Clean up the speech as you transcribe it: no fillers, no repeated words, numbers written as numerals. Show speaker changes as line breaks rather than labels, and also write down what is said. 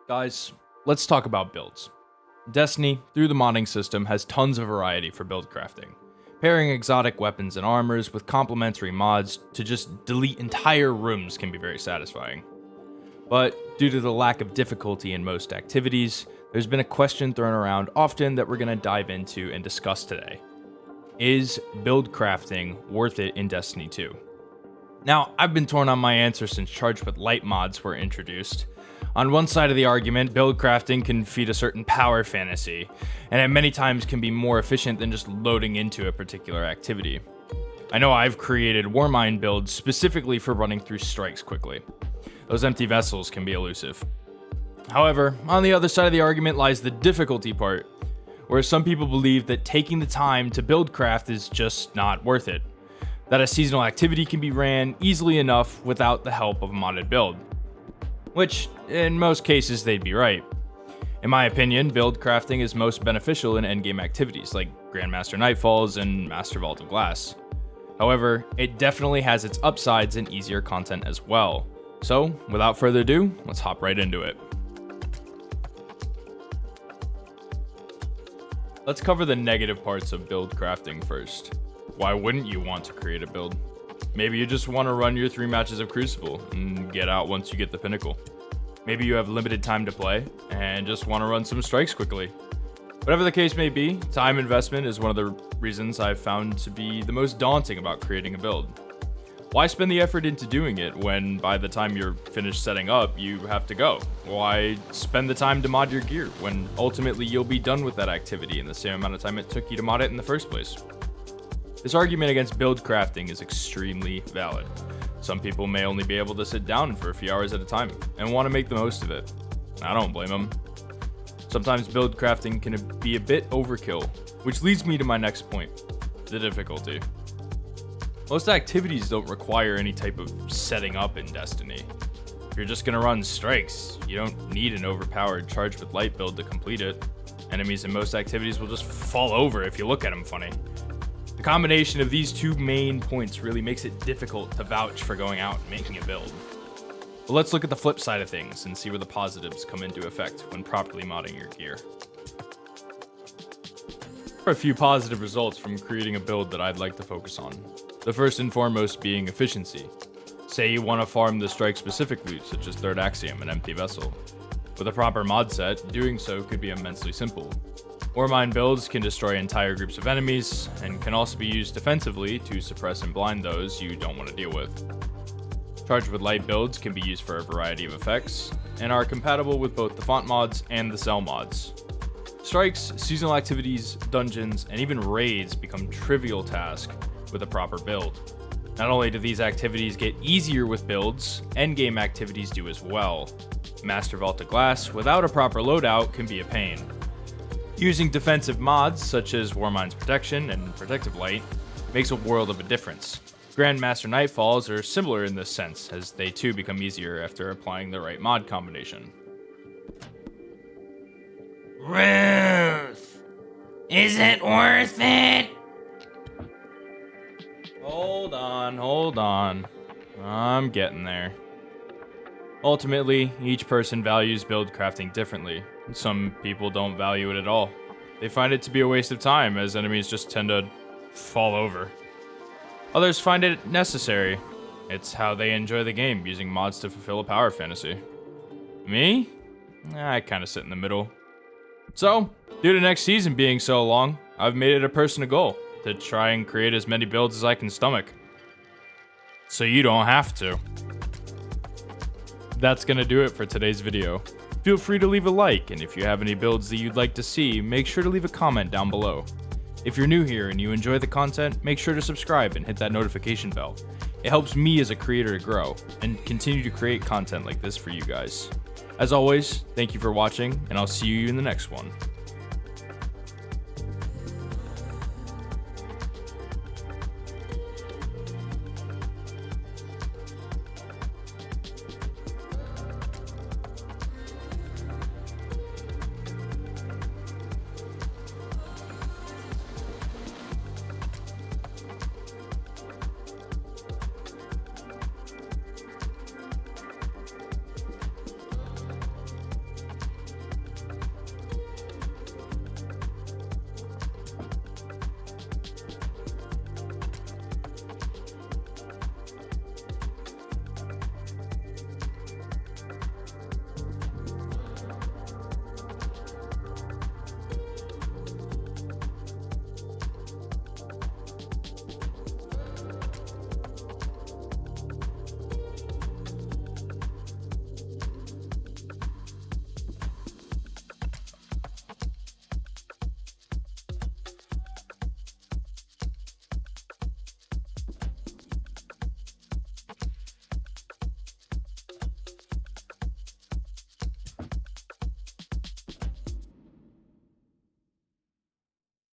Guys, let's talk about builds. Destiny, through the modding system, has tons of variety for build crafting. Pairing exotic weapons and armors with complementary mods to just delete entire rooms can be very satisfying. But due to the lack of difficulty in most activities, there's been a question thrown around often that we're going to dive into and discuss today. Is build crafting worth it in Destiny 2? Now, I've been torn on my answer since Charged with Light mods were introduced. On one side of the argument, build crafting can feed a certain power fantasy, and at many times can be more efficient than just loading into a particular activity. I know I've created Warmind builds specifically for running through strikes quickly. Those empty vessels can be elusive. However, on the other side of the argument lies the difficulty part, where some people believe that taking the time to build craft is just not worth it. That a seasonal activity can be ran easily enough without the help of a modded build. Which, in most cases, they'd be right. In my opinion, build crafting is most beneficial in endgame activities like Grandmaster Nightfalls and Master Vault of Glass. However, it definitely has its upsides and easier content as well. So, without further ado, let's hop right into it. Let's cover the negative parts of build crafting first. Why wouldn't you want to create a build? Maybe you just want to run your 3 matches of Crucible and get out once you get the pinnacle. Maybe you have limited time to play and just want to run some strikes quickly. Whatever the case may be, time investment is one of the reasons I've found to be the most daunting about creating a build. Why spend the effort into doing it when by the time you're finished setting up, you have to go? Why spend the time to mod your gear when ultimately you'll be done with that activity in the same amount of time it took you to mod it in the first place? This argument against build crafting is extremely valid. Some people may only be able to sit down for a few hours at a time and want to make the most of it. I don't blame them. Sometimes build crafting can be a bit overkill, which leads me to my next point, the difficulty. Most activities don't require any type of setting up in Destiny. If you're just going to run strikes, you don't need an overpowered Charged with Light build to complete it. Enemies in most activities will just fall over if you look at them funny. The combination of these two main points really makes it difficult to vouch for going out and making a build. But let's look at the flip side of things and see where the positives come into effect when properly modding your gear. There are a few positive results from creating a build that I'd like to focus on. The first and foremost being efficiency. Say you want to farm the strike-specific loot, such as Third Axiom and Empty Vessel. With a proper mod set, doing so could be immensely simple. Warmind builds can destroy entire groups of enemies, and can also be used defensively to suppress and blind those you don't want to deal with. Charged with Light builds can be used for a variety of effects, and are compatible with both the font mods and the cell mods. Strikes, seasonal activities, dungeons, and even raids become trivial tasks with a proper build. Not only do these activities get easier with builds, endgame activities do as well. Master Vault of Glass without a proper loadout can be a pain. Using defensive mods such as Warmind's Protection and Protective Light makes a world of a difference. Grandmaster Nightfalls are similar in this sense, as they too become easier after applying the right mod combination.
Ruth, is it worth it?
Hold on. I'm getting there. Ultimately, each person values build crafting differently. Some people don't value it at all. They find it to be a waste of time, as enemies just tend to fall over. Others find it necessary. It's how they enjoy the game, using mods to fulfill a power fantasy. Me? I kinda sit in the middle. So, due to next season being so long, I've made it a personal goal to try and create as many builds as I can stomach. So you don't have to. That's gonna do it for today's video. Feel free to leave a like, and if you have any builds that you'd like to see, make sure to leave a comment down below. If you're new here and you enjoy the content, make sure to subscribe and hit that notification bell. It helps me as a creator to grow and continue to create content like this for you guys. As always, thank you for watching, and I'll see you in the next one.